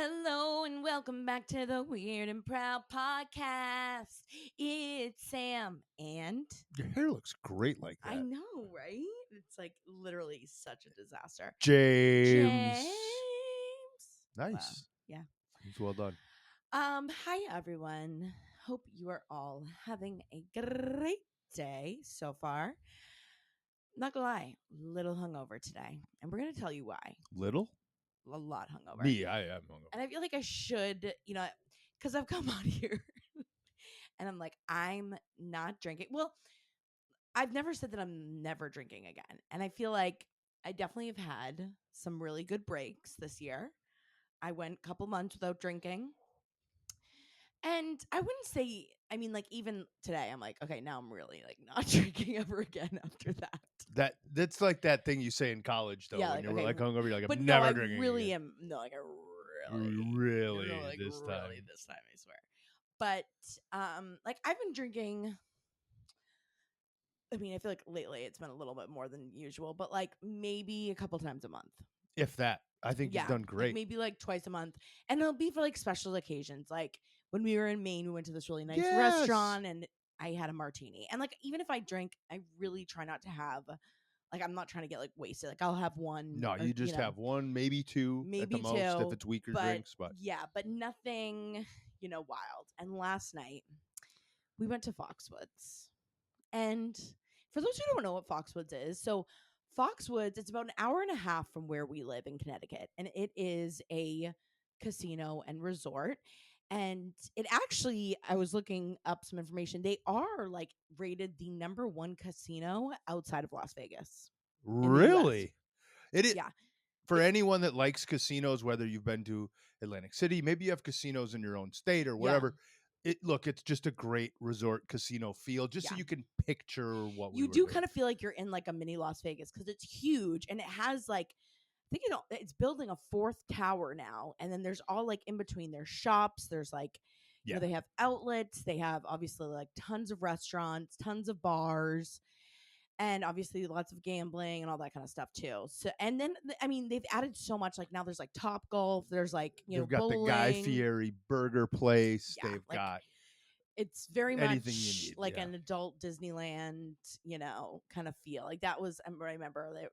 Hello and welcome back to the Weird and Proud podcast. It's Sam and Your hair looks great like that. I know, right? It's like literally such a disaster. James. James. Nice. Wow. Yeah. It's well done. Hi everyone. Hope you are all having a great day so far. Not gonna lie, little hungover today. And we're gonna tell you why. Little? A lot hungover. Me, I am hungover. And I feel like I should, because I've come on here and I'm like, I'm not drinking. Well, I've never said that I'm never drinking again. And I feel like I definitely have had some really good breaks this year. I went a couple months without drinking. And I wouldn't say, I mean, like, even today, I'm like, okay, now I'm really like not drinking ever again after that. That's like that thing you say in college though. Yeah, when like, you're okay, like hungover, you're like, I'm But never no, I drinking really again. am. No, like, I really, Really, like, this really time. this time, I swear. But like I've been drinking. I mean, I feel like lately it's been a little bit more than usual, but like maybe a couple times a month. If that. I think you've done Like great. maybe like twice a month, and it'll be for like special occasions. Like when we were in Maine, we went to this really nice Yes. restaurant, and I had a martini. And like even if I drink, I really try not to have. Like I'm not trying to get like wasted. Like I'll have one. No, you just have one, maybe two at the maybe most if two, it's weaker but drinks. But yeah, but nothing, wild. And last night we went to Foxwoods. And for those who don't know what Foxwoods is, so Foxwoods, it's about an hour and a half from where we live in Connecticut, and it is a casino and resort. And it actually, I was looking up some information. They are like rated the number one casino outside of Las Vegas. really? It is. Yeah. For anyone that likes casinos, whether you've been to Atlantic City, maybe you have casinos in your own state or wherever. It's just a great resort casino feel, just so you can picture what we You were do doing. kind of feel like you're in like a mini Las Vegas because it's huge and it has like I think it's building a fourth tower now, and then there's all like in between. There's shops. There's like, they have outlets. They have obviously like tons of restaurants, tons of bars, and obviously lots of gambling and all that kind of stuff too. So, and then I mean, they've added so much. Like now, there's like Top Golf. There's like They've got bowling. the Guy Fieri burger place. Yeah, They've like, got it's very anything much you need, like an adult Disneyland, kind of feel. Like that was I remember that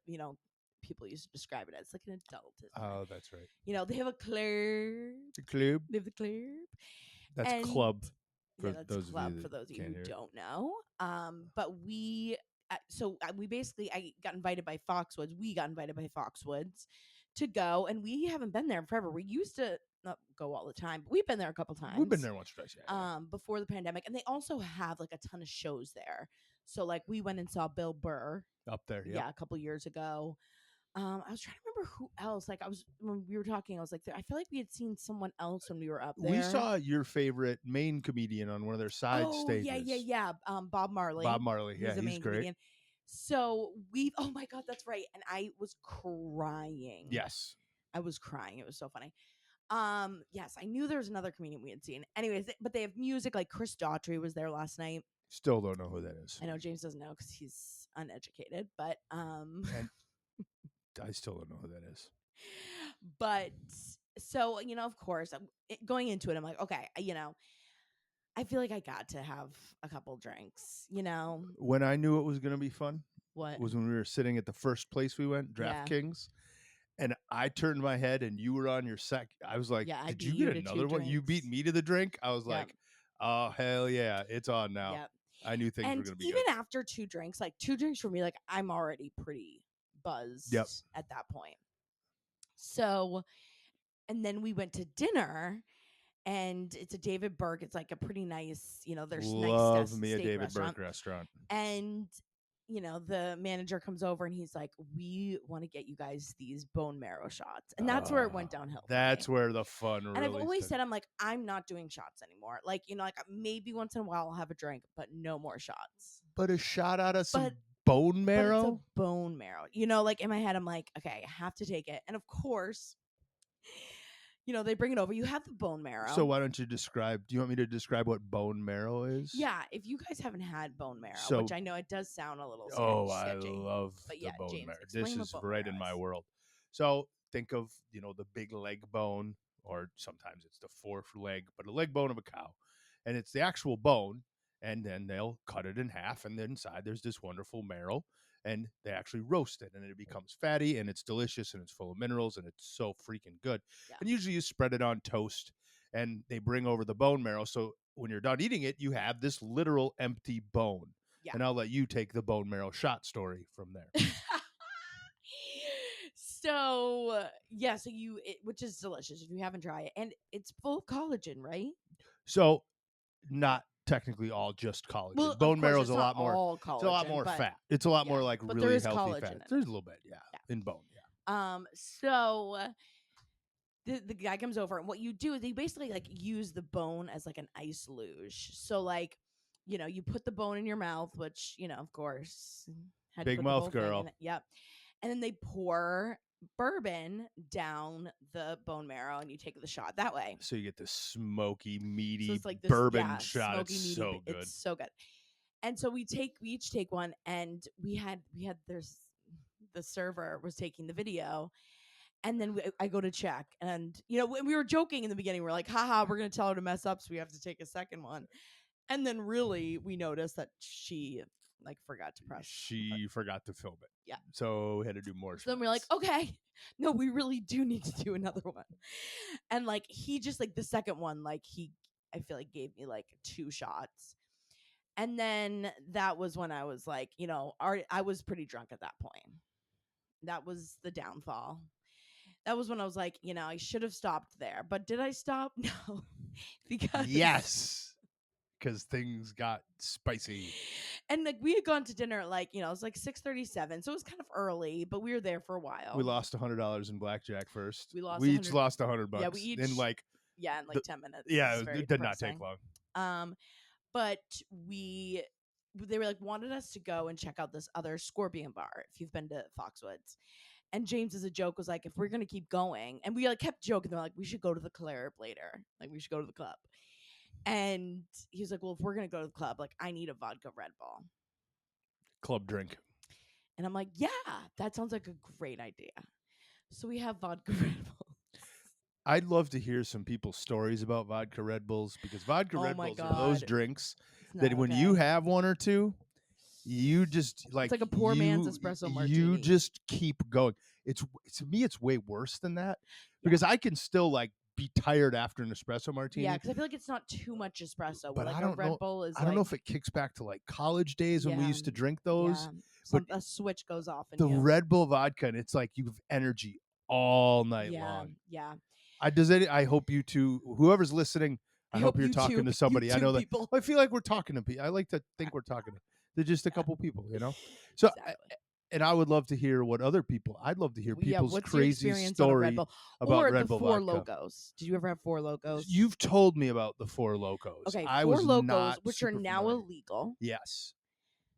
people used to describe it as like an adult Disneyland. Oh, that's right. They have a club. The club. They have the club. That's club. For That's those club of you for those of you can't who hear it. don't know. But we basically I got invited by Foxwoods. We got invited by Foxwoods to go, and we haven't been there forever. We used to not go all the time, but we've been there a couple times. We've been there once or twice. Before the pandemic, and they also have like a ton of shows there. So like we went and saw Bill Burr up there. Yeah, a couple years ago. I was trying to remember who else. Like when we were talking, I was like, I feel like we had seen someone else when we were up there. We saw your favorite main comedian on one of their side stages. Yeah. Bob Marley. Bob Marley. Yeah, he's great. Comedian. So oh my God, that's right. And I was crying. Yes. I was crying. It was so funny. Yes, I knew there was another comedian we had seen. Anyways, but they have music. Like Chris Daughtry was there last night. Still don't know who that is. I know James doesn't know because he's uneducated, but And I still don't know who that is. But so, of course, going into it, I'm like, okay, I feel like I got to have a couple drinks, When I knew it was going to be fun, What? Was when we were sitting at the first place we went, DraftKings, and I turned my head and you were on your sec. I was like, did you get another one? You beat me to the drink? I was like, oh, hell yeah, it's on now. Yep. I knew things were going to be even good. after 2 drinks, like 2 drinks for me, like I'm already pretty buzzed at that point. So, and then we went to dinner, and it's a David Burke. It's like a pretty nice, there's Love nice me a David restaurant. Burke restaurant. And the manager comes over and he's like, we want to get you guys these bone marrow shots. And that's where it went downhill. That's where the fun really And I've always said, I'm like, I'm not doing shots anymore. Like, like maybe once in a while I'll have a drink, but no more shots. But a shot out of some bone marrow? But it's a bone marrow. Like in my head, I'm like, okay, I have to take it. And of course, they bring it over. You have the bone marrow. So why don't you do you want me to describe what bone marrow is? Yeah, if you guys haven't had bone marrow, which I know it does sound a little sketchy. I love the bone James, marrow. This is bone right in my world. So think of, the big leg bone or sometimes it's the fourth leg, but a leg bone of a cow. And it's the actual bone. And then they'll cut it in half. And then inside there's this wonderful marrow. And they actually roast it. And it becomes fatty. And it's delicious. And it's full of minerals. And it's so freaking good. Yeah. And usually you spread it on toast. And they bring over the bone marrow. So when you're done eating it, you have this literal empty bone. Yeah. And I'll let you take the bone marrow shot story from there. So which is delicious if you haven't tried it, and it's full of collagen, right? So, not technically all just collagen. Well, bone marrow is a lot more. Collagen, it's a lot more fat. It's a lot more like really healthy fat. There's a little bit, in bone, So the guy comes over, and what you do is you basically like use the bone as like an ice luge. So like, you put the bone in your mouth, which of course, had big mouth girl. Yep. And then they pour bourbon down the bone marrow, and you take the shot that way. So you get this smoky, meaty bourbon shot. It's so good. It's so good. And so we each take one, and we had the server was taking the video, and then I go to check, and we were joking in the beginning. We're like, haha, we're gonna tell her to mess up, so we have to take a second one. And then really we noticed that she forgot to press. She forgot to film it. Yeah. So we had to do more. So then we're like, okay, no, we really do need to do another one. And he just the second one, I feel like gave me 2 shots. And then that was when I was I was pretty drunk at that point. That was the downfall. That was when I was like, I should have stopped there. But did I stop? No. Because yes. Because things got spicy. And we had gone to dinner at it was 6:37, so it was kind of early, but we were there for a while. We lost $100 in blackjack first. We each lost $100. Yeah, we each in 10 minutes. Yeah, it did not take long. But they were wanted us to go and check out this other Scorpion bar if you've been to Foxwoods. And James, as a joke, was like, if we're gonna keep going, and we kept joking, they're like, we should go to the club later, we should go to the club. And he was like, well, if we're going to go to the club, I need a vodka Red Bull. Club drink. And I'm like, yeah, that sounds like a great idea. So we have vodka Red Bulls. I'd love to hear some people's stories about vodka Red Bulls, because vodka Red Bulls are those drinks that when you have one or two, you just it's like a poor man's espresso martini. You just keep going. To me, it's way worse than that, because I can still be tired after an espresso martini. Yeah, because I feel like it's not too much espresso. But I don't know. Red Bull is I don't know if it kicks back to college days when we used to drink those. Yeah. But a switch goes off. The Red Bull vodka, and it's you have energy all night long. Yeah. I hope you two, whoever's listening, I hope you're talking to somebody. I know that. I feel like we're talking to people. I like to think we're talking to. They're just a couple people, So. Exactly. And I would love to hear what other people. I'd love to hear people's crazy story about Red Bull Four vodka. Locos. Did you ever have Four Locos? You've told me about the Four Locos. Okay, Four Locos, which are now illegal. Yes.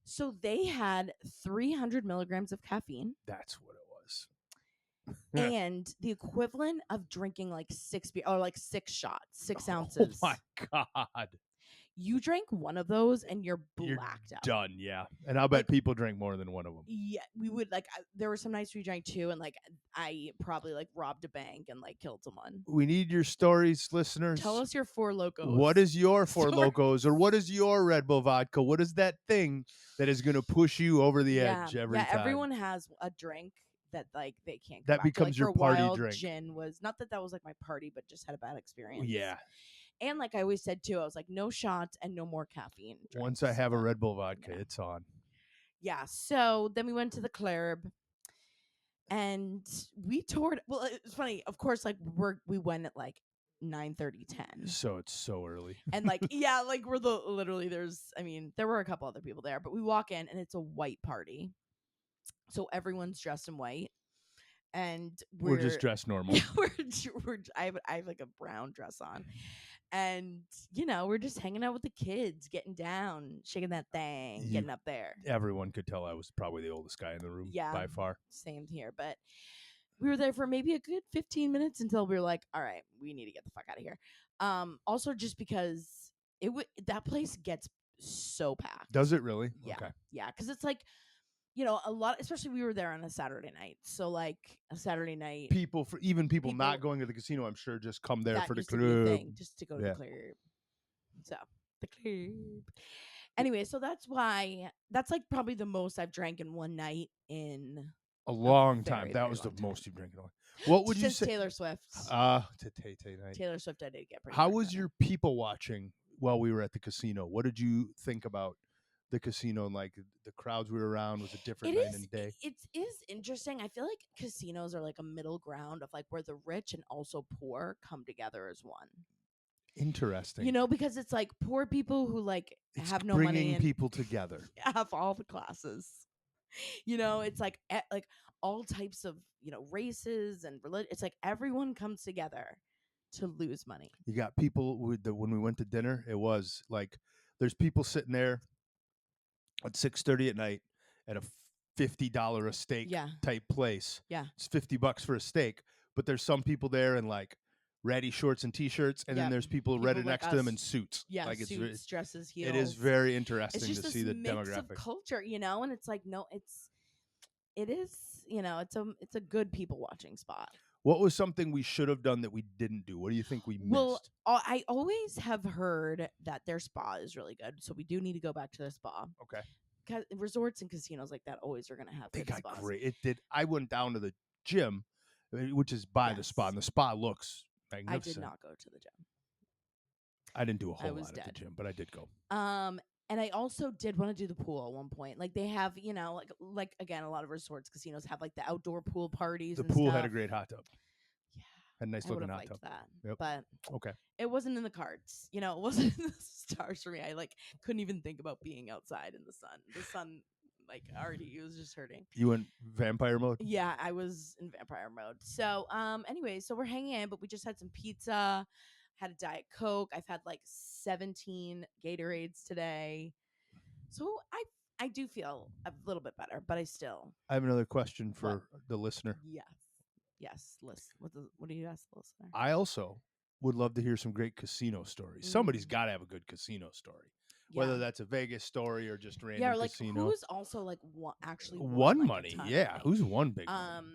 So they had 300 milligrams of caffeine. That's what it was. And the equivalent of drinking 6 beer or 6 shots, 6 ounces. Oh my God. You drank one of those and you're blacked out. Done, yeah. And I'll bet people drink more than one of them. Yeah, we would there were some nights we drank 2, and I probably robbed a bank and killed someone. We need your stories, listeners. Tell us your Four Locos. What is your Four Locos, or what is your Red Bull vodka? What is that thing that is going to push you over the edge every time? Yeah, everyone has a drink that they can't. That becomes your party drink. Gin was not that was my party, but just had a bad experience. Yeah. And I always said too, I was no shots and no more caffeine drinks. Once I have a Red Bull vodka, it's on. Yeah. So then we went to the club, and we toured. Well, it's funny. Of course, we went at 9:30, 10. So it's so early. And we're literally there were a couple other people there, but we walk in and it's a white party. So everyone's dressed in white. And we're just dressed normal. I have a brown dress on. And, we're just hanging out with the kids, getting down, shaking that thing, getting up there. Everyone could tell I was probably the oldest guy in the room by far. Same here. But we were there for maybe a good 15 minutes until we were like, all right, we need to get the fuck out of here. Also, just because that place gets so packed. Does it really? Yeah. Okay. Yeah. Because it's a lot, especially we were there on a Saturday night. So like a Saturday night, people not going to the casino, I'm sure, just come there for the club. Just to go to the club. So the club. Anyway, so that's like probably the most I've drank in one night in a long time. That was the most you've drank in a while. What would you say? Taylor Swift. To Tay night. Taylor Swift, I did get pretty. How was your people watching while we were at the casino? What did you think about the casino and like the crowds we were around? Was a different night and day? It is interesting. I feel like casinos are like a middle ground of like where the rich and also poor come together as one. Interesting. Because it's like poor people who like have no money, bringing people together, have all the classes. It's like all types of races and religion. It's like everyone comes together to lose money. You got people when we went to dinner. It was like there's people sitting there at 6:30 at night at a $50 a steak type place. Yeah, it's $50 for a steak, but there's some people there in like ratty shorts and t-shirts, and then there's people right next to them in suits. Yeah, like suits, dresses, heels. It is very interesting to see the mix demographic of culture, and it's like it is, it's a good people watching spot. What was something we should have done that we didn't do? What do you think we missed? Well, I always have heard that their spa is really good, so we do need to go back to their spa. Okay. Resorts and casinos like that always are going to have they got spas. Great. It did. I went down to the gym, which is by the spa, and the spa looks magnificent. I did not go to the gym. I didn't do a whole lot at the gym, but I did go. And I also did want to do the pool at one point. Like they have, like again, a lot of resorts, casinos have like the outdoor pool parties. The and pool stuff. had a great hot tub. Yeah, had a nice looking hot tub. That, yep. But okay, it wasn't in the cards. It wasn't in the stars for me. I couldn't even think about being outside in the sun. The sun, already, it was just hurting. You went vampire mode? Yeah, I was in vampire mode. So, anyway, so we're hanging in, but we just had some pizza. Had a Diet Coke. I've had 17 Gatorades today. So I do feel a little bit better, but I have another question for the listener. Yes. What do you ask the listener? I also would love to hear some great casino stories. Somebody's got to have a good casino story, whether that's a Vegas story or just random casino. Who's also actually won money? Yeah, who's won big money?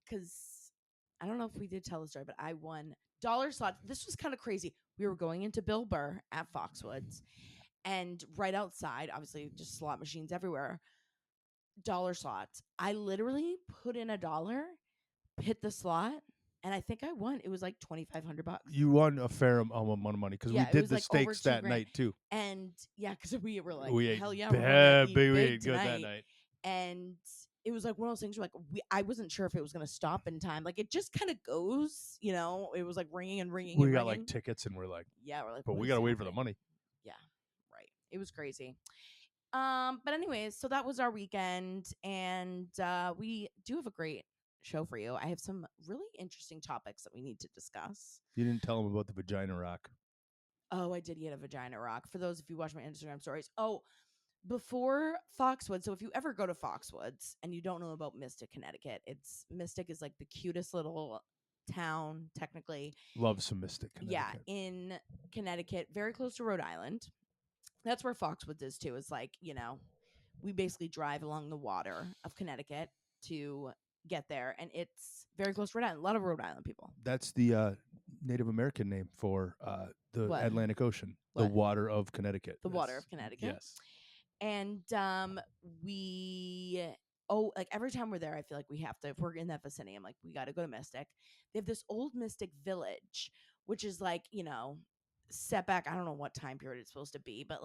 Because I don't know if we did tell the story, but I won dollar slots. This was kind of crazy. We were going into Bill Burr at Foxwoods. And right outside, obviously, just slot machines everywhere. Dollar slots. I literally put in $1, hit the slot, and I think I won. It was like $2,500. You won a fair amount of money because we did the stakes that night too. And because we were like, hell yeah, we ate good that night. And it was like one of those things where I wasn't sure if it was going to stop in time. It just kind of goes, it was like ringing and ringing. We got tickets and we're like, but we got to wait for the money. Yeah. It was crazy. But anyways, so that was our weekend, and we do have a great show for you. I have some really interesting topics that we need to discuss. You didn't tell them about the vagina rock. Oh, I did get a vagina rock. For those of you who watch my Instagram stories. Oh, before Foxwoods, so if you ever go to Foxwoods and you don't know about Mystic, Connecticut, Mystic is like the cutest little town, technically. Love some Mystic, Connecticut. Yeah, in Connecticut, very close to Rhode Island. That's where Foxwoods is too. It's we basically drive along the water of Connecticut to get there, and it's very close to Rhode Island. A lot of Rhode Island people. That's the Native American name for the Atlantic Ocean, the water of Connecticut. The water of Connecticut. Yes. And every time we're there, I feel like we have to, if we're in that vicinity, I'm like, we got to go to Mystic. They have this old Mystic village, which is set back, I don't know what time period it's supposed to be, but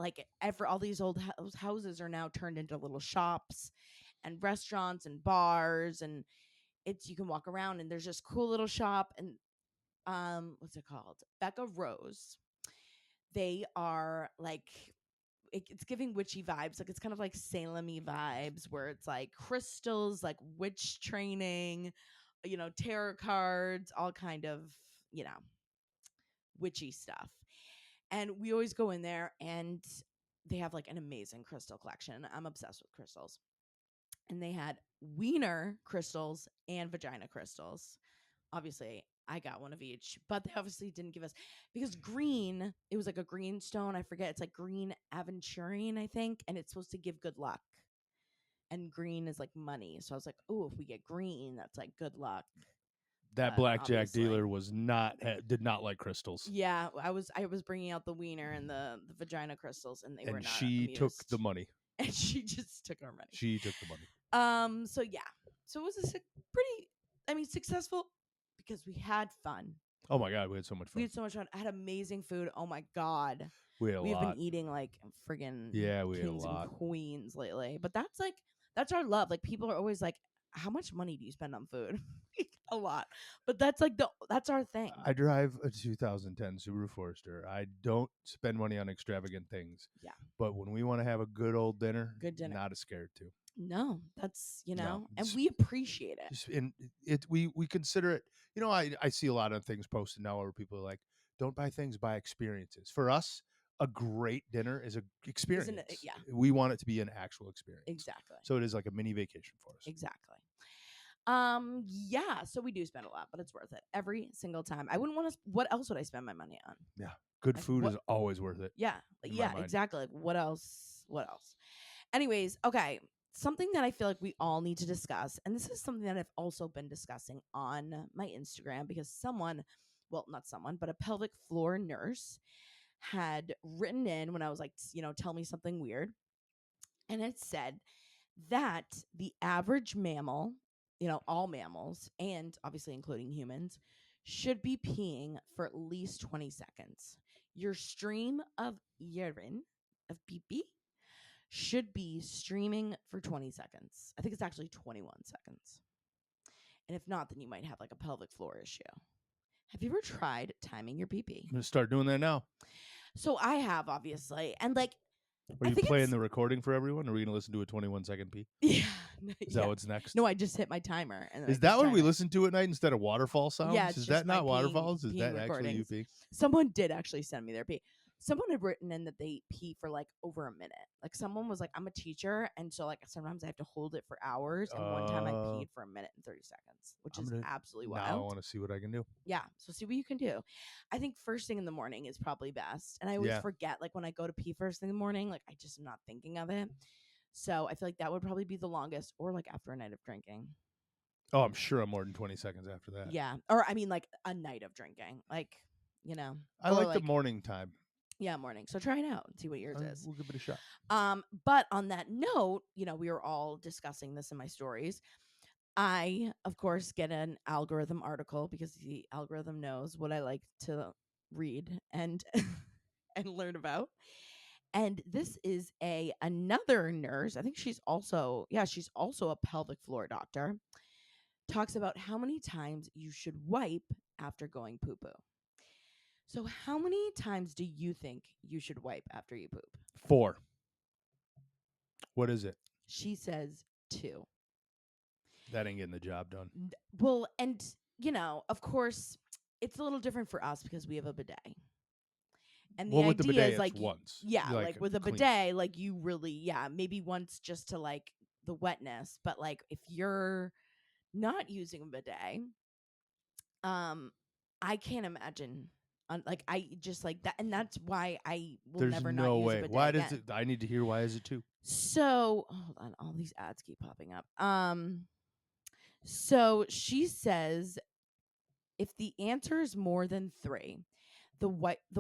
all these old houses are now turned into little shops and restaurants and bars, and you can walk around and there's this cool little shop, and what's it called? Becca Rose. They are it's giving witchy vibes. It's kind of like Salem-y vibes where it's crystals, witch training, tarot cards, all kind of, witchy stuff. And we always go in there, and they have an amazing crystal collection. I'm obsessed with crystals. And they had wiener crystals and vagina crystals. Obviously, I got one of each, but they obviously didn't give us, because green, it was a green stone. I forget. It's green aventurine, I think. And it's supposed to give good luck. and green is like money. So I was like, oh, if we get green, that's like good luck. That blackjack dealer did not like crystals. Yeah, I was bringing out the wiener and the vagina crystals, and they were not. She took the money. And she just took our money. She took the money. So yeah, so it was a pretty, successful because we had fun. Oh my God, we had so much fun. We had so much fun. I had amazing food. Oh my God. We've been eating like friggin' kings and queens lately. But that's our love. Like people are always like, how much money do you spend on food? A lot. But that's our thing. I drive a 2010 Subaru Forester. I don't spend money on extravagant things. Yeah. But when we want to have a good old dinner, not as scared to. No, that's, and we appreciate it. We consider it, I see a lot of things posted now where people are like, don't buy things, buy experiences. For us, a great dinner is an experience. Yeah. We want it to be an actual experience. Exactly. So it is like a mini vacation for us. Exactly. Yeah, so we do spend a lot, but it's worth it every single time. I wouldn't want to. What else would I spend my money on? Yeah, good food is always worth it. Yeah, exactly. Like what else? Anyways, okay. Something that I feel like we all need to discuss, and this is something that I've also been discussing on my Instagram because not someone, but a pelvic floor nurse had written in when I was like, tell me something weird, and it said that the average mammal, all mammals, and obviously including humans, should be peeing for at least 20 seconds. Your stream of urine, of pee-pee, should be streaming for 20 seconds. I think it's actually 21 seconds. And if not, then you might have like a pelvic floor issue. Have you ever tried timing your pee-pee? I'm going to start doing that now. So I have, obviously. And like, are you playing the recording for everyone? Or are we going to listen to a 21-second pee? Yeah. Is that what's next? No, I just hit my timer. And is that what we listen to at night instead of waterfall sounds? Yeah. Is that not waterfalls? Is that actually you pee? Someone did actually send me their pee. Someone had written in that they pee for like over a minute. Like someone was like, I'm a teacher, and so like sometimes I have to hold it for hours. And one time I peed for a minute and 30 seconds, which is absolutely wild. Now I want to see what I can do. Yeah, so see what you can do. I think first thing in the morning is probably best. And I always forget, like when I go to pee first thing in the morning, like I just am not thinking of it. So I feel like that would probably be the longest, or like after a night of drinking. Oh, I'm sure I'm more than 20 seconds after that. Yeah, or I mean like a night of drinking, like, I like the morning time. Yeah, morning. So try it out and see what yours is. We'll give it a shot. But on that note, we were all discussing this in my stories. I, of course, get an algorithm article because the algorithm knows what I like to read and and learn about. And this is another nurse. I think she's also a pelvic floor doctor. Talks about how many times you should wipe after going poo-poo. So how many times do you think you should wipe after you poop? 4. What is it? She says 2. That ain't getting the job done. Well, and, of course, it's a little different for us because we have a bidet. And the with the bidet, is like once. Yeah, like with a bidet, like you really, maybe once just to like the wetness. But like if you're not using a bidet, I can't imagine. Like I just like that, and that's why I will never not use a bidet. Why does it? I need to hear why is it 2? So hold on, all these ads keep popping up. So she says, if the answer is more than 3, the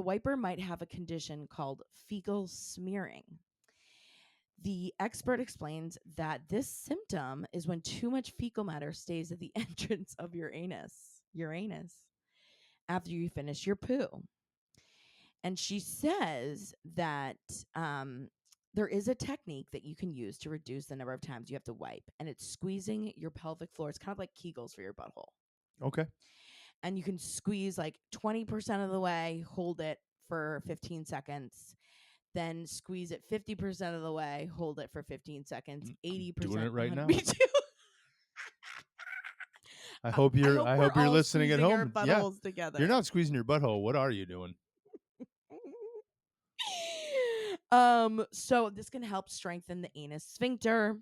wiper might have a condition called fecal smearing. The expert explains that this symptom is when too much fecal matter stays at the entrance of your anus after you finish your poo. And she says that there is a technique that you can use to reduce the number of times you have to wipe, and it's squeezing your pelvic floor. It's kind of like Kegels for your butthole. Okay. And you can squeeze like 20% of the way, hold it for 15 seconds, then squeeze it 50% of the way, hold it for 15 seconds, 80%. Doing it right now. Me too. I hope you're listening at home. Our buttholes together. You're not squeezing your butthole. What are you doing? So this can help strengthen the anus sphincter,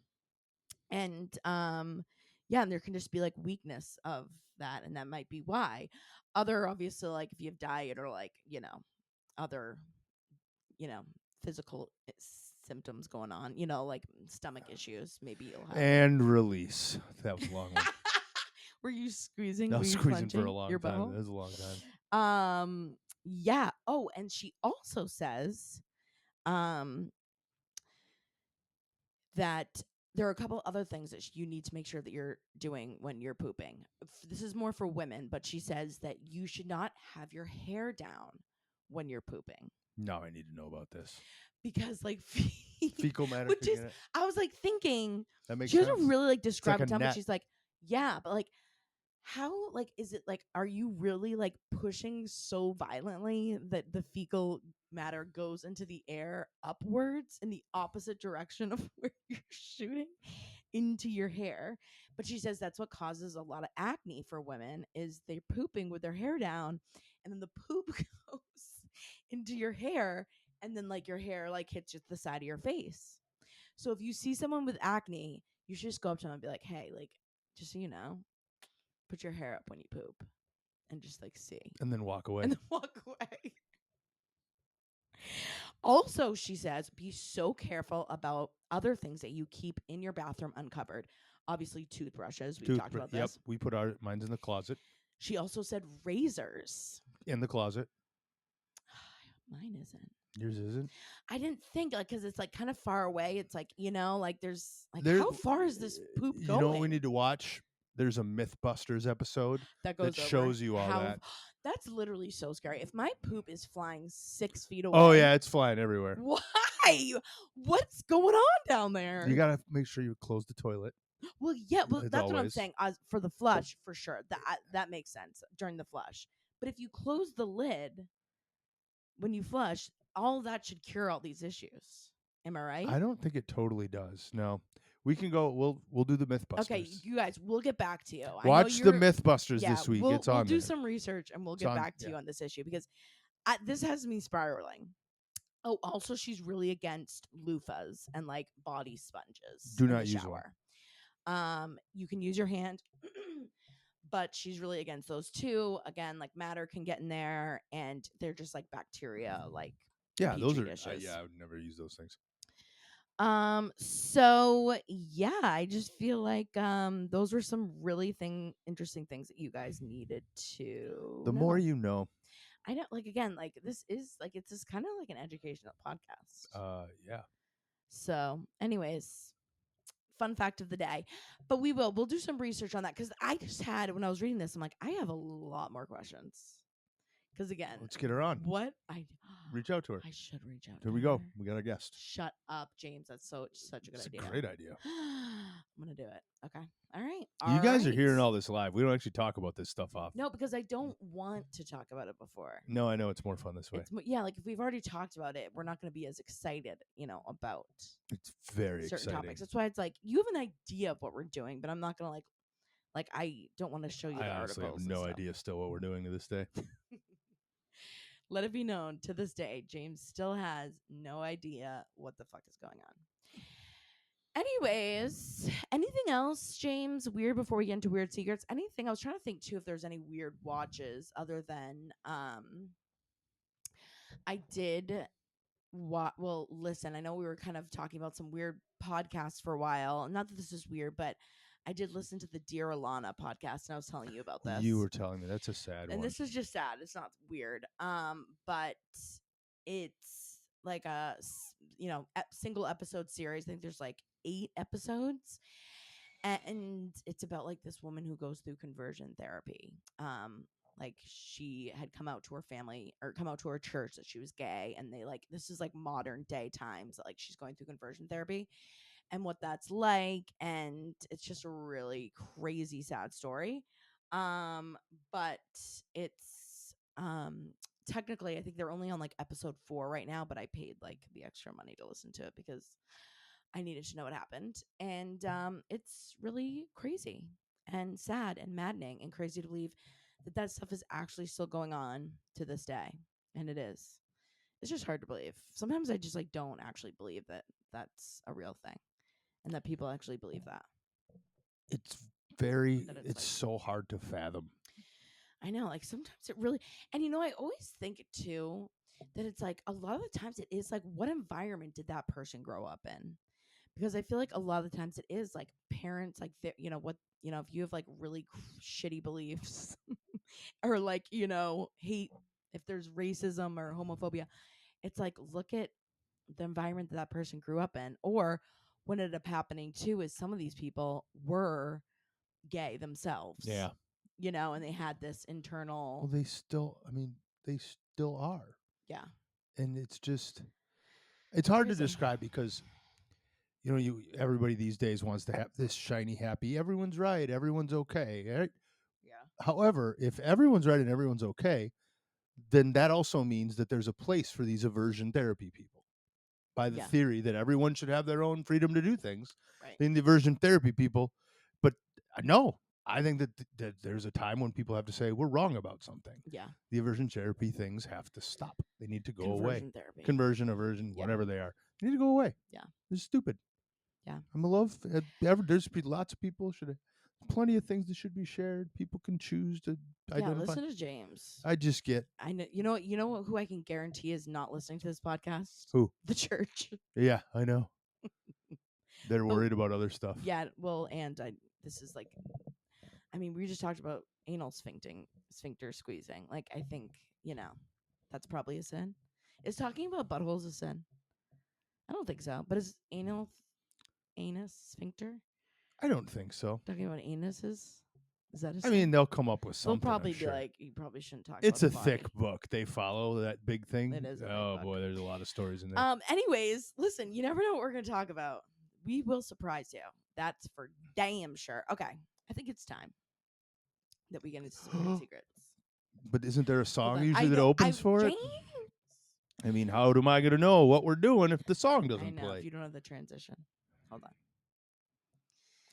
and and there can just be like weakness of that, and that might be why. Obviously, like if you have diet or like other physical symptoms going on, you know, like stomach issues. Maybe you'll have. And release. That was a long one. Were you squeezing? I Were was you squeezing for a clenching long your time. butthole? That was a long time. Yeah. Oh, and she also says, that there are a couple other things that you need to make sure that you're doing when you're pooping. This is more for women, but she says that you should not have your hair down when you're pooping. Now I need to know about this. Because like fecal matter which could is, get it. I was like thinking, That makes she sense. doesn't really like describe like it, but she's like, yeah, but like how, like, is it like, are you really like pushing so violently that the fecal matter goes into the air upwards in the opposite direction of where you're shooting into your hair? But she says that's what causes a lot of acne for women, is they're pooping with their hair down, and then the poop goes into your hair, and then like your hair like hits the side of your face. So if you see someone with acne, you should just go up to them and be like, hey, like, just so you know, put your hair up when you poop, and just like see, and then walk away. and then walk away. Also, she says, be so careful about other things that you keep in your bathroom uncovered. Obviously, toothbrushes. We've talked about this. We put mine's in the closet. She also said razors. In the closet. Mine isn't. Yours isn't? I didn't think, like, because it's like kind of far away. It's like, you know, like there's like, how far is this poop going? You know what we need to watch? There's a Mythbusters episode that goes that shows you all that. That's literally so scary. If my poop is flying 6 feet away. Oh yeah, it's flying everywhere. Why? What's going on down there? You gotta make sure you close the toilet. Well, yeah, well, that's always what I'm saying. For the flush, for sure, that makes sense during the flush. But if you close the lid when you flush, all that should cure all these issues. Am I right? I don't think it totally does. No. We can go. We'll do the Mythbusters. Okay, you guys, we'll get back to you. Watch the Mythbusters this week. It's on. We'll do some research and we'll get back to you on this issue, because this has me spiraling. Oh, also, she's really against loofahs and like body sponges. Do not use one. You can use your hand, but she's really against those too. Again, like matter can get in there, and they're just like bacteria. Like those are. I would never use those things. So yeah, I just feel like those were some really interesting things that you guys needed to The know. more you know. I know, like, again, like this is like, it's just kind of like an educational podcast. Yeah. So anyways, fun fact of the day. But we'll do some research on that, because I just had, when I was reading this, I'm like, I have a lot more questions. Because again, let's get her on. What? Reach out to her. I should reach out. Here we go. We got a guest. Shut up, James. That's such a good idea. It's a great idea. I'm gonna do it. Okay. All right. You guys are hearing all this live. We don't actually talk about this stuff off. No, because I don't want to talk about it before. No, I know it's more fun this way. Yeah, like if we've already talked about it, we're not going to be as excited, about. It's very certain exciting. Topics. That's why it's like, you have an idea of what we're doing, but I'm not going to like I don't want to show you the articles. I honestly have no idea still what we're doing to this day. Let it be known, to this day, James still has no idea what the fuck is going on. Anyways, anything else, James, weird, before we get into weird secrets? Anything? I was trying to think too if there's any weird watches other than I did well, listen, I know we were kind of talking about some weird podcasts for a while. Not that this is weird, but I did listen to the Dear Alana podcast, and I was telling you about this. You were telling me. That's a sad one. And this is just sad. It's not weird. But it's like a single episode series. I think there's like 8 episodes, and it's about like this woman who goes through conversion therapy. Like she had come out to her family, or come out to her church, that she was gay, and they like, this is like modern day times that like she's going through conversion therapy and what that's like, and it's just a really crazy sad story. But it's technically, I think they're only on like episode 4 right now, but I paid like the extra money to listen to it because I needed to know what happened. And it's really crazy and sad and maddening and crazy to believe that stuff is actually still going on to this day. And it is. It's just hard to believe. Sometimes I just like don't actually believe that that's a real thing and that people actually believe that. It's like, so hard to fathom. I know, like sometimes it really, and I always think it too. that it's like a lot of the times it is like, what environment did that person grow up in? Because I feel like a lot of the times it is like parents, like, what, if you have like really shitty beliefs or like, hate, if there's racism or homophobia, it's like, look at the environment that person grew up in. Or what ended up happening too is some of these people were gay themselves. Yeah. And they had this internal. Well, they still are. Yeah. And it's hard to describe because, everybody these days wants to have this shiny, happy, everyone's right, everyone's okay, right? Yeah. However, if everyone's right and everyone's okay, then that also means that there's a place for these aversion therapy people. By the theory that everyone should have their own freedom to do things, right. In the aversion therapy people. But no, I think that there's a time when people have to say we're wrong about something. Yeah. The aversion therapy things have to stop. They need to go away. Therapy. Conversion, aversion, whatever they are, they need to go away. Yeah. It's stupid. Yeah. I'm a love. There's lots of people should have plenty of things that should be shared. People can choose to identify. Listen to James. I just get. I know. You know who I can guarantee is not listening to this podcast? Who? The church. Yeah, I know. They're worried about other stuff. Yeah. Well, and this is like, we just talked about anal sphincter squeezing. Like, I think, that's probably a sin. Is talking about buttholes a sin? I don't think so. But is anus sphincter? I don't think so. Talking about anuses? Is that a sin? I mean, they'll come up with something. They'll probably be like, you probably shouldn't talk it's about a thick book. They follow that big thing. It is a big book. Boy, there's a lot of stories in there. Anyways, listen, you never know what we're going to talk about. We will surprise you. That's for damn sure. Okay. I think it's time that we get into some weird secrets. But isn't there a song usually that opens for James. it? I mean, how am I going to know what we're doing if the song doesn't play? If you don't have the transition. Hold on.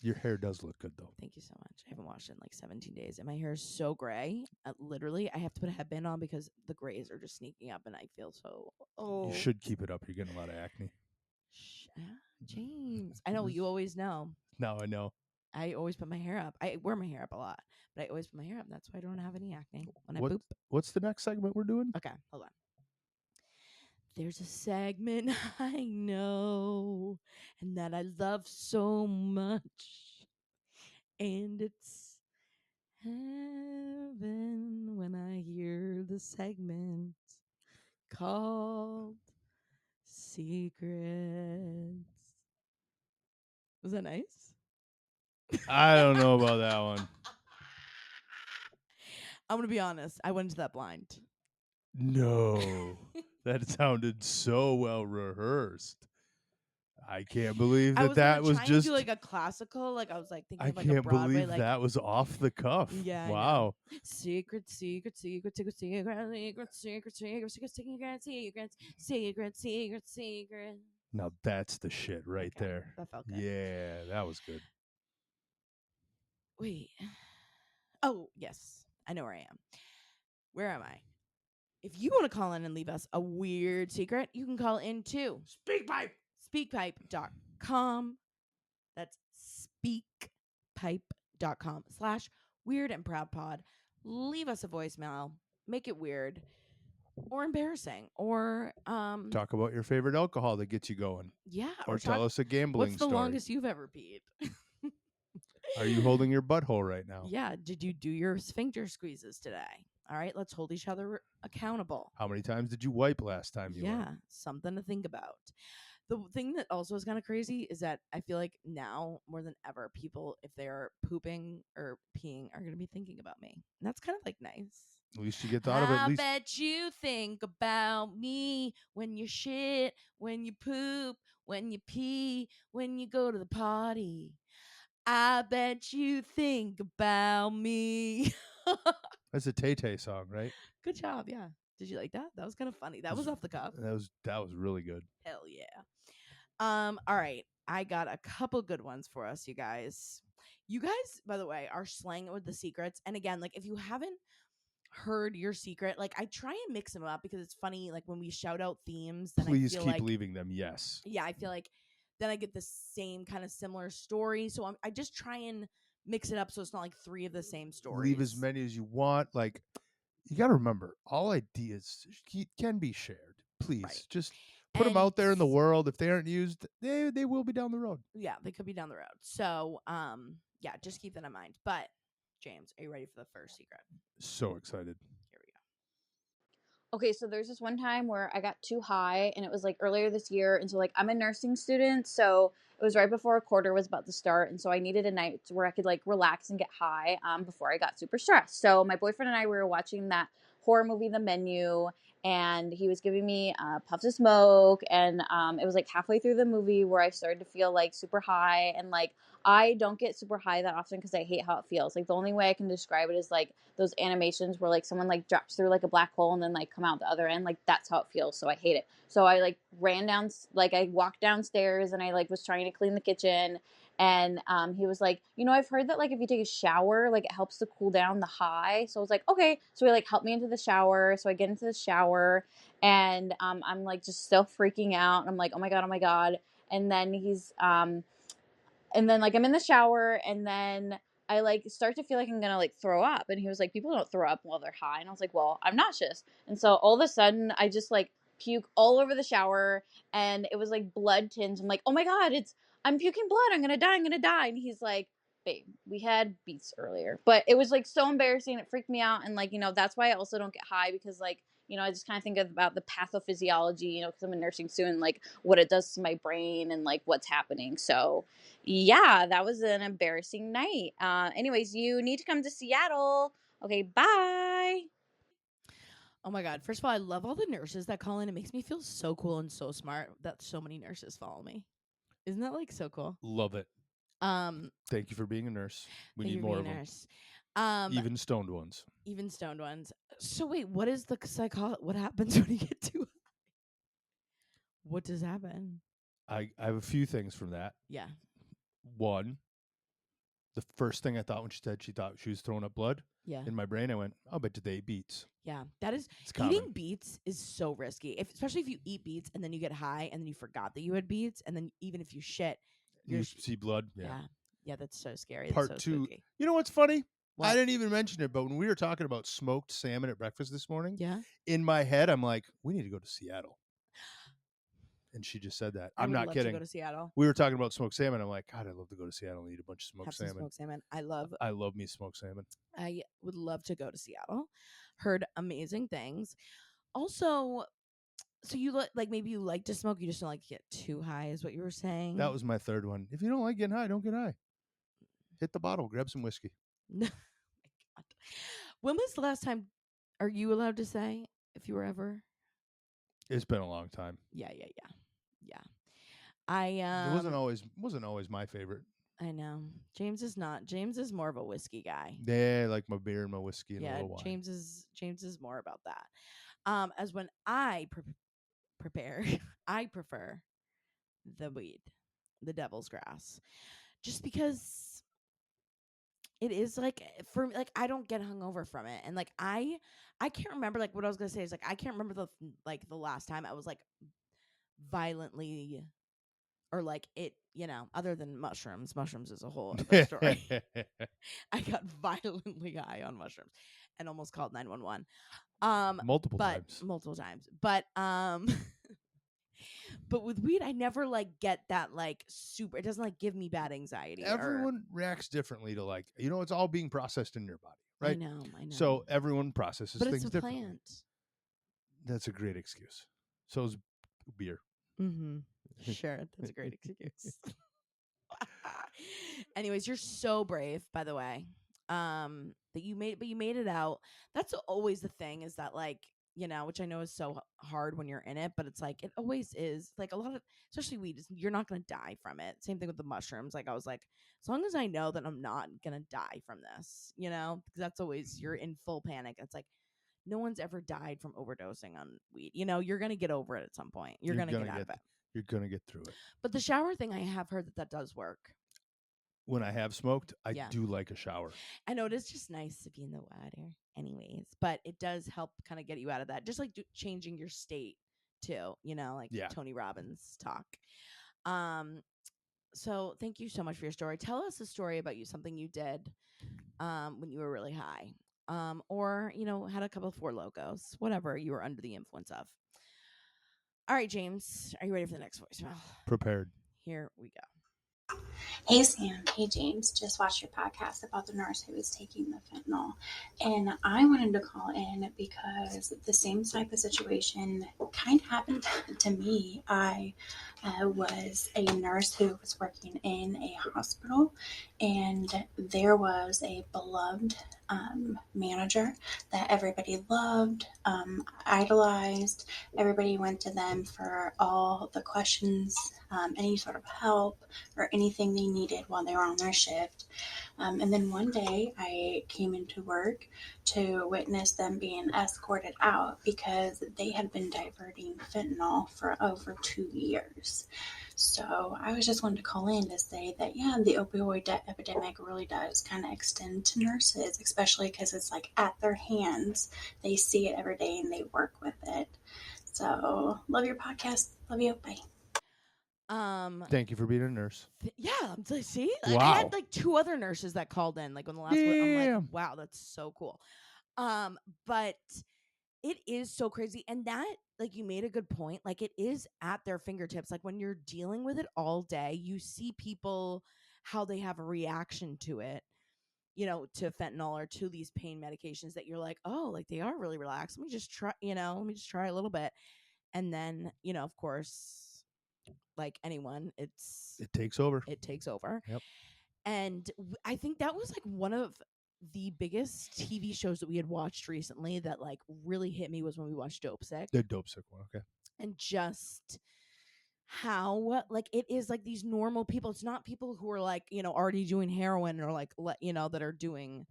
Your hair does look good, though. Thank you so much. I haven't washed it in like 17 days, and my hair is so gray. Literally, I have to put a headband on because the grays are just sneaking up, and I feel so. Oh, you should keep it up. You're getting a lot of acne. James, I know you always know. Now I know. I always put my hair up. I wear my hair up a lot, but I always put my hair up. That's why I don't have any acne when I boop. What's the next segment we're doing? Okay, hold on. There's a segment I know and that I love so much, and it's heaven when I hear the segment called Secrets. Was that nice? I don't know about that one. I'm going to be honest. I went into that blind. No. That sounded so well rehearsed. I can't believe that was just like a classical. Like I was like thinking. I of like can't a Broadway, believe like, that was off the cuff. Yeah. Wow. Secret, secret, secret, secret, secret, secret, secret, secret, secret, secret, secret, secret. Now that's the shit right there. That felt good. Yeah, that was good. Wait. Oh yes, I know where I am. Where am I? If you want to call in and leave us a weird secret, you can call in to SpeakPipe. Speakpipe.com. That's speakpipe.com/weird and proud pod. Leave us a voicemail. Make it weird or embarrassing, or talk about your favorite alcohol that gets you going. Yeah, or tell us a gambling story. What's the longest you've ever peed? Are you holding your butthole right now? Yeah. Did you do your sphincter squeezes today? All right, let's hold each other accountable. How many times did you wipe last time you went? Something to think about. The thing that also is kind of crazy is that I feel like now more than ever, people, if they're pooping or peeing, are going to be thinking about me. And that's kind of like nice. At least you get thought of it. I bet you think about me when you shit, when you poop, when you pee, when you go to the party. I bet you think about me. That's a Tay-Tay song, right? Good job, yeah. Did you like that? That was kind of funny. That was off the cuff. That was really good. Hell yeah. All right. I got a couple good ones for us, you guys. You guys, by the way, are slaying it with the secrets. And again, like if you haven't heard your secret, like I try and mix them up because it's funny. Like when we shout out themes, then please keep leaving them. Yes. Yeah, I feel like then I get the same kind of similar story. So I just try and mix it up so it's not like three of the same stories. Leave as many as you want. Like You got to remember, all ideas can be shared. Please, right. just put them out there in the world. If they aren't used, they will be down the road. Yeah, they could be down the road. So, yeah, just keep that in mind. But, James, are you ready for the first secret? So excited. Here we go. Okay, so there's this one time where I got too high, and it was like earlier this year. And so, like, I'm a nursing student, so it was right before a quarter was about to start. And so, I needed a night where I could like relax and get high before I got super stressed. So, my boyfriend and I we were watching that horror movie, The Menu, and he was giving me puffs of smoke. And it was like halfway through the movie where I started to feel like super high. And like, I don't get super high that often because I hate how it feels. Like, the only way I can describe it is like those animations where like someone like drops through like a black hole and then like come out the other end. Like, that's how it feels. So I hate it. So I like ran down, like I walked downstairs and I like was trying to clean the kitchen. And he was like, I've heard that like if you take a shower, like it helps to cool down the high. So I was like, okay. So he like helped me into the shower. So I get into the shower and I'm like just still freaking out. And I'm like, oh my God, oh my God. And then and then like I'm in the shower and then I like start to feel like I'm gonna like throw up. And he was like, people don't throw up while they're high. And I was like, well, I'm nauseous. And so all of a sudden I just like puke all over the shower and it was like blood tinged. I'm like, oh my God, I'm puking blood. I'm gonna die. I'm gonna die. And he's like, babe, we had beets earlier. But it was like so embarrassing. It freaked me out. And like, that's why I also don't get high because like, I just kind of think about the pathophysiology, because I'm a nursing student, like what it does to my brain and like what's happening. So yeah, that was an embarrassing night. Anyways, you need to come to Seattle. Okay, bye. Oh my God. First of all, I love all the nurses that call in. It makes me feel so cool and so smart that so many nurses follow me. Isn't that like so cool? Love it. Thank you for being a nurse. We need more of them. Even stoned ones. Even stoned ones. So wait, what is the psychology? What happens when you get too high? What does happen? I have a few things from that. Yeah. One, the first thing I thought when she said she thought she was throwing up blood. Yeah. In my brain, I went, "I'll bet they eat beets." Yeah, that is eating beets is so risky. Especially if you eat beets and then you get high and then you forgot that you had beets and then even if you shit, you see blood. Yeah, that's so scary. Part that's so two. Spooky. You know what's funny? What? I didn't even mention it, but when we were talking about smoked salmon at breakfast this morning, yeah, in my head, I'm like, we need to go to Seattle. And she just said that. I'm not kidding. To go to Seattle. We were talking about smoked salmon. I'm like, God, I'd love to go to Seattle and eat a bunch of smoked salmon. Smoked salmon. I love me smoked salmon. I would love to go to Seattle. Heard amazing things. Also, so you like maybe you like to smoke, you just don't like to get too high, is what you were saying. That was my third one. If you don't like getting high, don't get high. Hit the bottle, grab some whiskey. Oh my God. When was the last time? Are you allowed to say if you were ever? It's been a long time. Yeah. I it wasn't always my favorite. I know. James is not. James is more of a whiskey guy. Yeah, I like my beer and my whiskey and a little wine. James is more about that. As when I prepare, I prefer the weed, the devil's grass, just because it is like for me, like I don't get hungover from it, and like I can't remember like what I was gonna say is like I can't remember the last time I was like violently or like it, other than mushrooms is a whole other story. I got violently high on mushrooms and almost called 911. Multiple times. But but with weed I never like get that like super, it doesn't like give me bad anxiety. Everyone reacts differently to like, it's all being processed in your body, right? I know. So everyone processes things it's a differently. Plant. That's a great excuse. So is beer. Mm-hmm. Sure, that's a great excuse. Anyways, you're so brave, by the way. That you made it out. That's always the thing, is that like, which I know is so hard when you're in it, but it's like it always is. Like a lot of, especially weed, you're not gonna die from it. Same thing with the mushrooms. Like I was like, as long as I know that I'm not gonna die from this, because that's always, you're in full panic. It's like no one's ever died from overdosing on weed. You're gonna get over it at some point. You're gonna get out of it. You're gonna get through it. But the shower thing, I have heard that does work. When I have smoked, I do like a shower. I know it is just nice to be in the water anyways, but it does help kind of get you out of that. Just like changing your state too, like Tony Robbins talk. So thank you so much for your story. Tell us a story about something you did when you were really high. or, had a couple of Four Logos, whatever you were under the influence of. All right, James, are you ready for the next voicemail? Prepared. Here we go. Hey Sam, hey James, just watched your podcast about the nurse who was taking the fentanyl. And I wanted to call in because the same type of situation kind of happened to me. I was a nurse who was working in a hospital, and there was a beloved manager that everybody loved, idolized. Everybody went to them for all the questions, any sort of help or anything they needed while they were on their shift. And then one day I came into work to witness them being escorted out because they had been diverting fentanyl for over 2 years. So I was just wanting to call in to say that, yeah, the opioid epidemic really does kind of extend to nurses, especially because it's like at their hands. They see it every day and they work with it. So love your podcast. Love you. Bye. Thank you for being a nurse. See, wow. I had like 2 other nurses that called in, like on the last one. I'm like, wow, that's so cool. But it is so crazy, and that, like, you made a good point. Like, it is at their fingertips. Like, when you're dealing with it all day, you see people how they have a reaction to it, to fentanyl or to these pain medications that you're like, oh, like they are really relaxed. Let me just try a little bit, and then of course, like anyone, it takes over. It takes over. Yep. And I think that was like one of the biggest TV shows that we had watched recently that like really hit me was when we watched Dope Sick. The Dope Sick one, okay. And just how like it is like these normal people. It's not people who are like, already doing heroin or like, that are doing.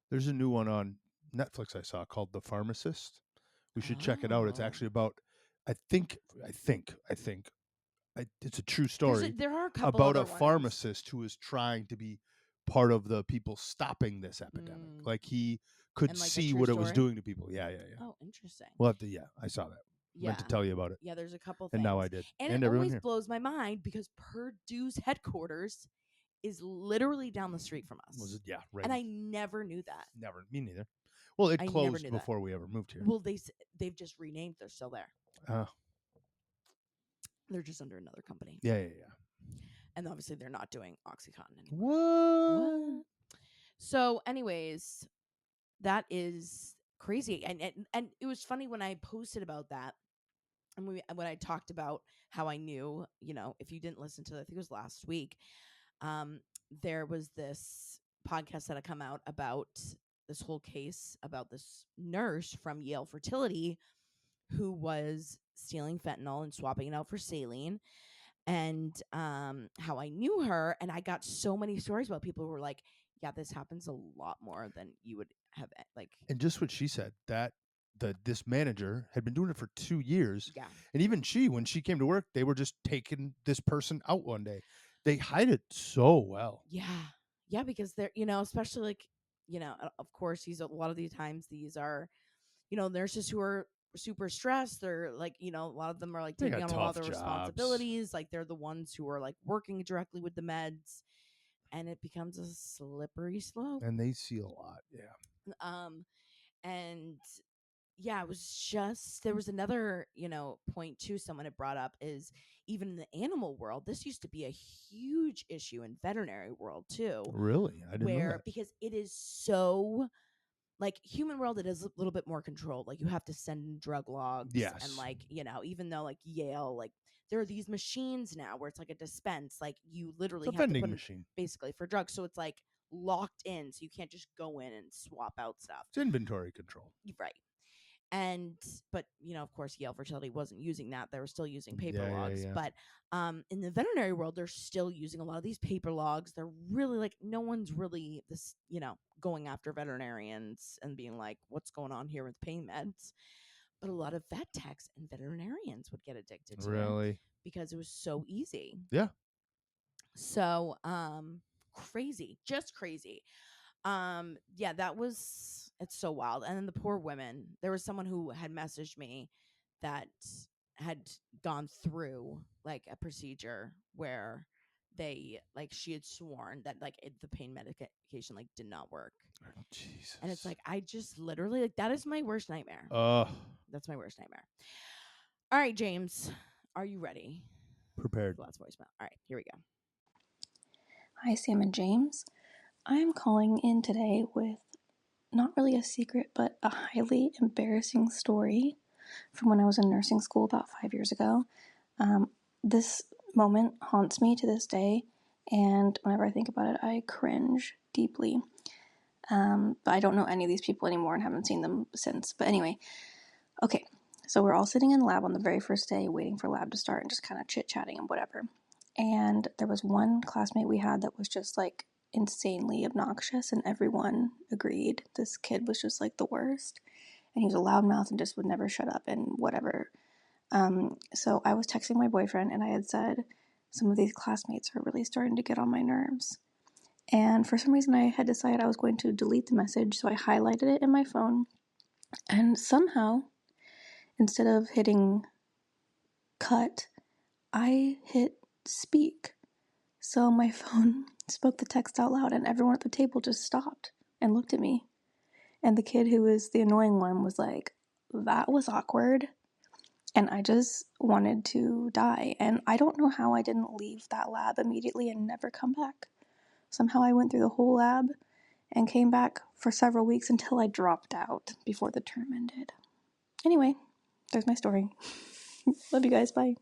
There's a new one on Netflix I saw called The Pharmacist. We should check it out. It's actually about, I think it's a true story. There are a couple about other a pharmacist who is trying to be part of the people stopping this epidemic. Like he could and, like, see what it was doing to people. Yeah. Oh, interesting. Well, I saw that. Yeah. Meant to tell you about it. Yeah, there's a couple things. And now I did. And it always blows my mind because Purdue's headquarters is literally down the street from us. Was it? Yeah, right. And I never knew that. Never. Me neither. Well, it closed before we ever moved here. Well, they've just renamed. They're still there. They're just under another company. Yeah. And obviously they're not doing OxyContin anymore. What? So anyways, that is crazy. And it was funny when I posted about that. And when I talked about how I knew, if you didn't listen to it, I think it was last week, there was this podcast that had come out about this whole case about this nurse from Yale Fertility who was stealing fentanyl and swapping it out for saline, and how I knew her. And I got so many stories about people who were like, yeah, this happens a lot more than you would have, like. And just what she said, that this manager had been doing it for 2 years. Yeah. And even when she came to work, they were just taking this person out one day. They hide it so well. Yeah. Yeah, because they're, especially like, of course, a lot of these times these are, nurses who are super stressed. They're like, a lot of them are like taking on a lot of the responsibilities. Like they're the ones who are like working directly with the meds, and it becomes a slippery slope. And they see a lot. Yeah. And yeah, it was just, there was another, point too someone had brought up is even in the animal world, this used to be a huge issue in veterinary world too. Really? I didn't know that. Because it is so, like, human world, it is a little bit more controlled. Like you have to send in drug logs. Yes. And like, even though like Yale, like there are these machines now where it's like a dispense, like you literally have to put machine basically for drugs. So it's like locked in, so you can't just go in and swap out stuff. It's inventory control. Right. But of course, Yale Fertility wasn't using that. They were still using paper logs. Yeah. But in the veterinary world, they're still using a lot of these paper logs. They're really like, no one's really this, going after veterinarians and being like, what's going on here with pain meds? But a lot of vet techs and veterinarians would get addicted to it because it was so easy. Yeah. So crazy, just crazy. Yeah, it's so wild. And then the poor women, there was someone who had messaged me that had gone through like a procedure where they like she had sworn that like the pain medication like did not work. Jesus. And it's like I just literally like that is my worst nightmare. That's my worst nightmare. All right, James, are you ready? Prepared. Last voicemail. All right, here we go. Hi, Sam and James. I'm calling in today with not really a secret, but a highly embarrassing story from when I was in nursing school about 5 years ago. This moment haunts me to this day, and whenever I think about it, I cringe deeply. But I don't know any of these people anymore and haven't seen them since. But anyway, okay, so we're all sitting in lab on the very first day waiting for lab to start and just kind of chit-chatting and whatever. And there was one classmate we had that was just like insanely obnoxious, and everyone agreed this kid was just like the worst. And he was a loudmouth and just would never shut up and whatever. So I was texting my boyfriend and I had said, some of these classmates are really starting to get on my nerves. And for some reason I had decided I was going to delete the message, so I highlighted it in my phone. And somehow, instead of hitting cut, I hit speak. So my phone spoke the text out loud and everyone at the table just stopped and looked at me. And the kid who was the annoying one was like, that was awkward. And I just wanted to die. And I don't know how I didn't leave that lab immediately and never come back. Somehow I went through the whole lab and came back for several weeks until I dropped out before the term ended. Anyway, there's my story. Love you guys. Bye.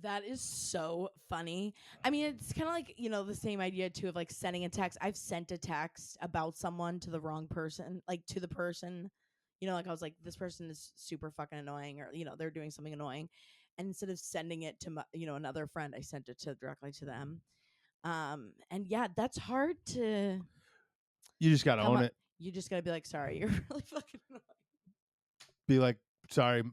That is so funny. I mean, it's kind of like, you know, the same idea too of like sending a text. I've sent a text about someone to the wrong person, like to the person, you know, like I was like, this person is super fucking annoying, or, you know, they're doing something annoying. And instead of sending it to, you know, another friend, I sent it to directly to them. And yeah, that's hard to. You just got to own it. You just got to be like, sorry, you're really fucking annoying. Be like, sorry,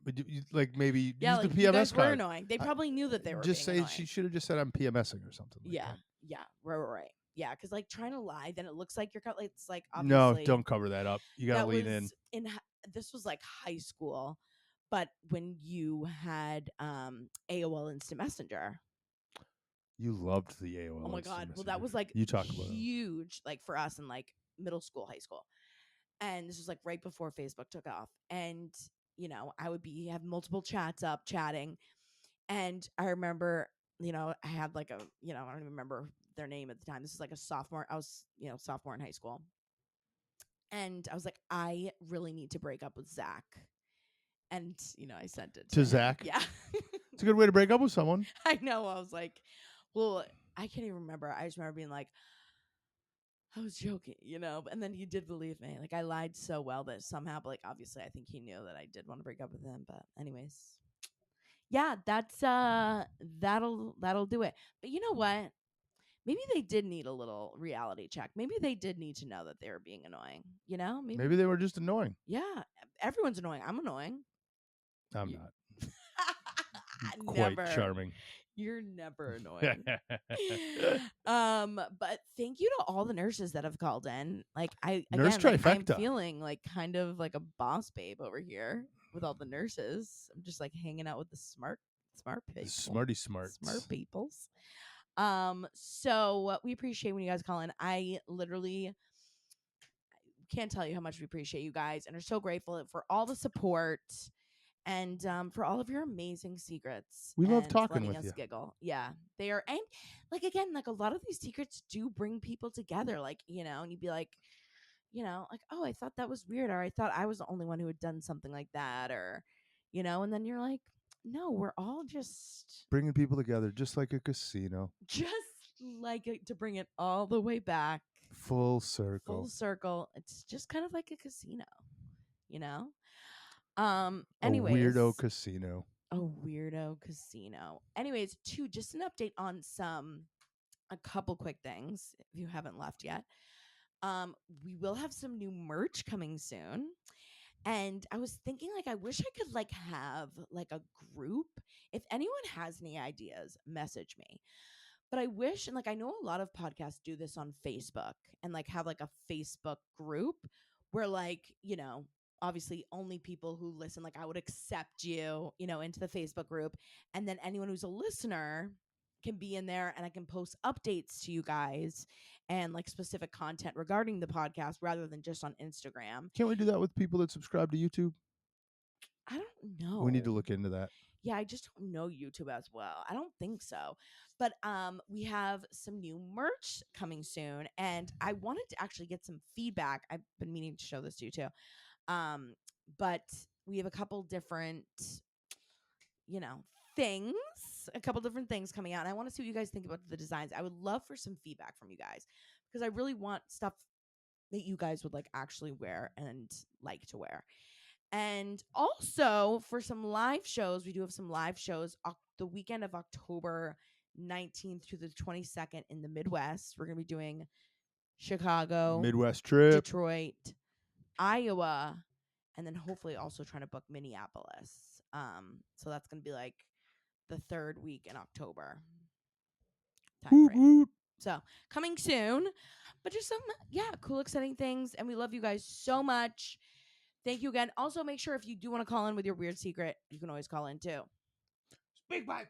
like maybe use like the PMS you guys card. were annoying. They probably knew that they were just being say annoying. She should have just said I'm PMSing or something. Like yeah, that. yeah, right. Yeah, because like trying to lie, then it looks like you're it's like obviously. No, don't cover that up. You gotta lean in. This was like high school, but when you had AOL Instant Messenger. You loved the AOL. Oh my God! Well, that was like huge, like for us in like middle school, high school, and this was like right before Facebook took off. And you know, I would have multiple chats up, chatting, and I remember, you know, I had like a, you know, I don't even remember their name at the time. This is like a sophomore. I was, you know, sophomore in high school, and I was like, I really need to break up with Zach. And, you know, I sent it to him. Zach? Yeah. It's a good way to break up with someone. I know. I was like, well, I can't even remember. I just remember being like, I was joking, you know, and then he did believe me. Like I lied so well that somehow, but like obviously I think he knew that I did want to break up with him. But anyways, yeah, that's that'll do it. But you know what? Maybe they did need a little reality check. Maybe they did need to know that they were being annoying. You know, maybe they were just annoying. Yeah, everyone's annoying. I'm annoying. I'm not. Quite charming. You're never annoying. But thank you to all the nurses that have called in. Like I'm feeling like kind of like a boss babe over here with all the nurses. I'm just like hanging out with the smart people. Smart peoples. So we appreciate when you guys call in. I literally can't tell you how much we appreciate you guys and are so grateful for all the support. And for all of your amazing secrets. We love talking with us you. Giggle. Yeah, they are. And like, again, like a lot of these secrets do bring people together. Like, you know, and you'd be like, you know, like, oh, I thought that was weird. Or I thought I was the only one who had done something like that. Or, you know, and then you're like, no, we're all just bringing people together, just like a casino. Just like to bring it all the way back. Full circle. It's just kind of like a casino, you know? Anyways, a weirdo casino. Anyways, just an update on a couple quick things if you haven't left yet. We will have some new merch coming soon. And I was thinking, like, I wish I could like have like a group. If anyone has any ideas, message me. But I wish, and like I know a lot of podcasts do this on Facebook and like have like a Facebook group where like, you know, obviously only people who listen, like I would accept you, you know, into the Facebook group. And then anyone who's a listener can be in there and I can post updates to you guys and like specific content regarding the podcast rather than just on Instagram. Can't we do that with people that subscribe to YouTube? I don't know. We need to look into that. Yeah, I just don't know YouTube as well. I don't think so. But we have some new merch coming soon, and I wanted to actually get some feedback. I've been meaning to show this to you too. But we have a couple different, things, a couple different things coming out. And I want to see what you guys think about the designs. I would love for some feedback from you guys because I really want stuff that you guys would like actually wear and like to wear. And also for some live shows, we do have some live shows the weekend of October 19th through the 22nd in the Midwest. We're going to be doing Chicago, Midwest trip, Detroit, Iowa, and then hopefully also trying to book Minneapolis. So that's going to be like the third week in October time frame. So coming soon, but just some, cool, exciting things. And we love you guys so much. Thank you again. Also, make sure if you do want to call in with your weird secret, you can always call in too. Speakpipe.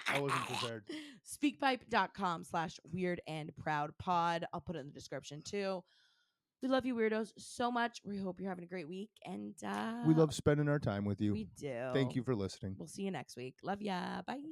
I wasn't prepared. Speakpipe.com/weirdandproudpod. I'll put it in the description too. We love you, weirdos, so much. We hope you're having a great week. And we love spending our time with you. We do. Thank you for listening. We'll see you next week. Love ya. Bye.